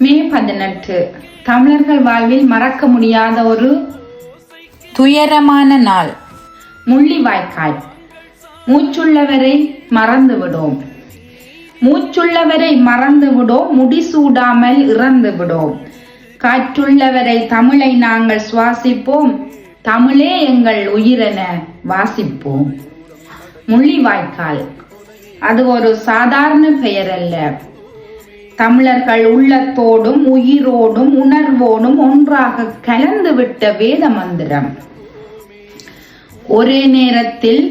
மே 18 தமிழர்கள் வாழ்வில் மறக்க முடியாத ஒரு துயரமான நாள். முள்ளிவாய்க்கால். மூச்சுள்ளவரை மறந்துவிடோம், மூச்சுள்ளவரை மறந்துவிடோம், முடிசூடாமல் இறந்து விடோம். காற்றுள்ளவரை தமிழை நாங்கள் சுவாசிப்போம், தமிழே எங்கள் உயிரென வாசிப்போம். முள்ளிவாய்க்கால் அது ஒரு சாதாரண பெயர் அல்ல. தமிழர்கள் உள்ளத்தோடும் உயிரோடும் உணர்வோடும் ஒன்றாக கலந்துவிட்ட வேத மந்திரம். ஒரே நேரத்தில்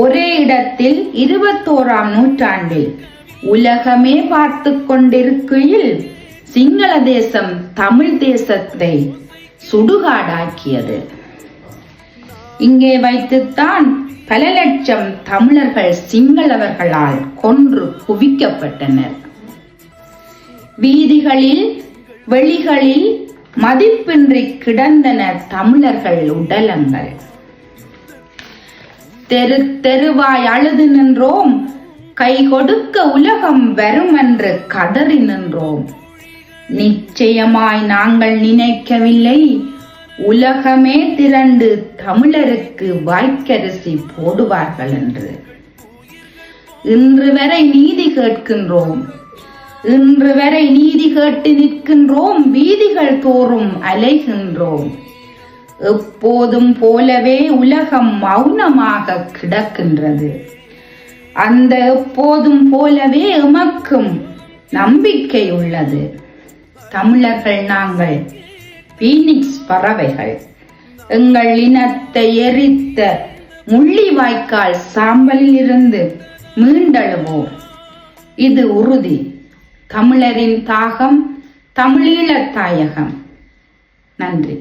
ஒரே இடத்தில் 21ஆம் நூற்றாண்டில் உலகமே பார்த்து கொண்டிருக்கையில் சிங்கள தேசம் தமிழ் தேசத்தை சுடுகாடாக்கியது. இங்கே வைத்துத்தான் பல லட்சம் தமிழர்கள் சிங்களவர்களால் கொன்று குவிக்கப்பட்டனர். வீதிகளில் வெளிகளில் மதிப்பின்றி கிடந்தன தமிழர்கள் உடலங்கள். தெரு தெருவாய் அழுது நின்றோம், கை கொடுக்க உலகம் வருமென்று கதறி நின்றோம். நிச்சயமாய் நாங்கள் நினைக்கவில்லை உலகமே திரண்டு தமிழருக்கு வாய்க்கரிசி போடுவார்கள் என்று. இன்று வரை நீதி கேட்கின்றோம், இன்று வரை நீதி கேட்டு நிற்கின்றோம், வீதிகள் தோறும் அலைகின்றோம். எப்போதும் போலவே உலகம் மௌனமாக கிடக்கின்றது. அந்த எப்போதும் போலவே எமக்கும் நம்பிக்கை உள்ளது. தமிழர்கள் நாங்கள் பீனிக்ஸ் பறவைகள். எங்கள் இனத்தை எரித்த முள்ளிவாய்க்கால் சாம்பலில் இருந்து மீண்டெழுவோம். இது உறுதி. தமிழரின் தாகம், தமிழீழ தாயகம். நன்றி.